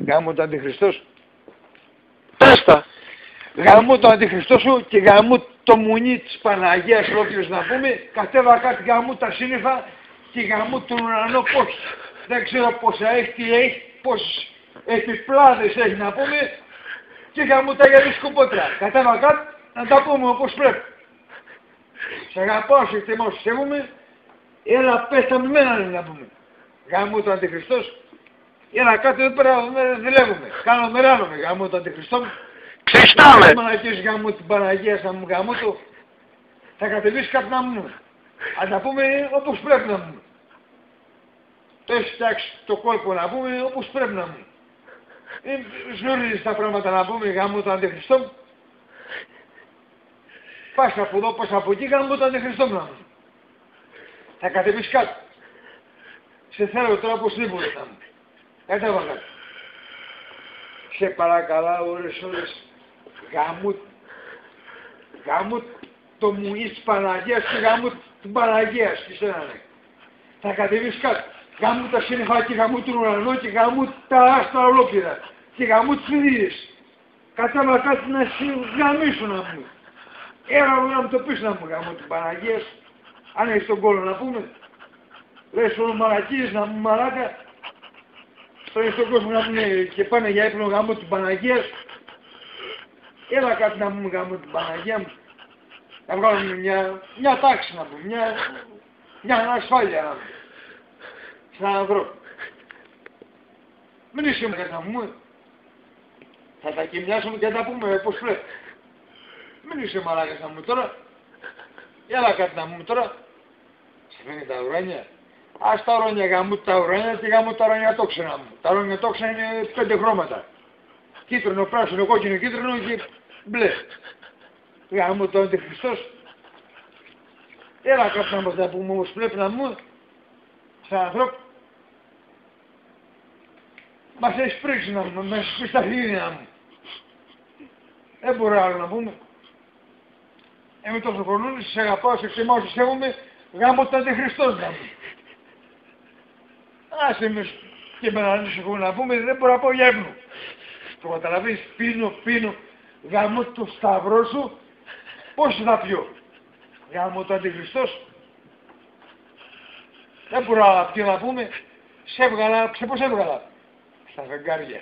Γάμο το Αντιχριστός. Πες τα. Γάμο το Αντιχριστό σου και γάμο το μουνί της Παναγίας ολόκληρος να πούμε. Κατέβα κάτι γάμο τα σύννεφα και γάμο τον ουρανό πώς. Δεν ξέρω πόσα έχει, τι έχει, πόσες επιπλάδες έχει να πούμε. Και γάμο τα για τη σκοπότρα. Κατέβα κάτι να τα πούμε όπως πρέπει. Σε αγαπάω, σε εκτιμώ, σε σέβομαι. Έλα πέστα με μένα να πούμε. Γάμο το Αντιχριστός. Έλα κάτω εδώ πέρα δουλεύουμε. Κάνω μεράνομαι γάμο το Αντιχριστό μου. Ξεστάμε. Μαλακίες γάμο την Παναγία σαν μου γάμο το. Θα κατεβείς κάτι να μου. Αν τα πούμε όπως πρέπει να μου. Το έχεις φτιάξει το κόλπο να πούμε όπως πρέπει να μου. Σνουρίζεις τα πράγματα να πούμε γάμο το Αντιχριστό μου. Πας από εδώ, πας από εκεί, γάμο το Αντιχριστό μου να μου. Θα κατεβείς κάτω. Σε θέλω τώρα οπωσδήποτε να μου. Κατέβα κάτω. Σε παρακαλά ώρες γάμου το μουνί της Παναγίας και γάμου την Παναγίας της ένανε. Θα κατεβείς κάτω. Γάμου τα σύννεφα και γάμου τον ουρανό και γάμου τα άστρα ολόκληρα. Και γάμου τις φιδίες. Κατέβα κάτω να γαμίσουν να πούμε. Έλα να μου το πεις να μου γάμου την Παναγίας. Αν έχεις τον κόλλο να πούμε. Λες όλο μαλακίες να μου μαλάκα. Στον κόσμο να πούμε και πάνε για ύπνο γάμο την Παναγίας. Έλα κάτι να μου γάμο την Παναγία μου. Να βγάλουμε μια τάξη να πούμε, μια ανασφάλεια να πούμε. Σαν ανθρώπου. Μην είσαι κάτι να πούμε. Θα τα κοιμιάσουμε και να τα πούμε όπως πρέπει. Μην είσαι μαλάκας να μου τώρα. Έλα κάτι να μου τώρα. Σε φαίνεται τα ουράνια. Ας τα ουράνια γάμου τα ουράνια και γάμου τα ουράνια τόξανα μου. Τα ουράνια τόξανα είναι 5 χρώματα. Κίτρινο, πράσινο, κόκκινο, κίτρινο και μπλε. Γάμο το Αντιχριστός. Έλα κάτι να μας τα πούμε όπως πρέπει να μου. Σαν ανθρώπου. Μας έχεις πρίξει να μου, μας έχεις πει στα χείλη μου. Δεν μπορώ άλλο να πούμε. Είμαι τόσο χρονών, σε αγαπάω, σε εκτιμάω, σε σέβομαι. Γάμο το Αντιχριστός να μου. Άσε με και με να πούμε, δεν μπορώ να πω για ύπνο. Το καταλαβαίνεις, πίνω, γάμο το σταυρό σου, πώς θα πιω. Γάμο το Αντιχριστός. Δεν μπορώ να πιω να πούμε, σε έβγαλα, πώς έβγαλα. Στα φεγγάρια.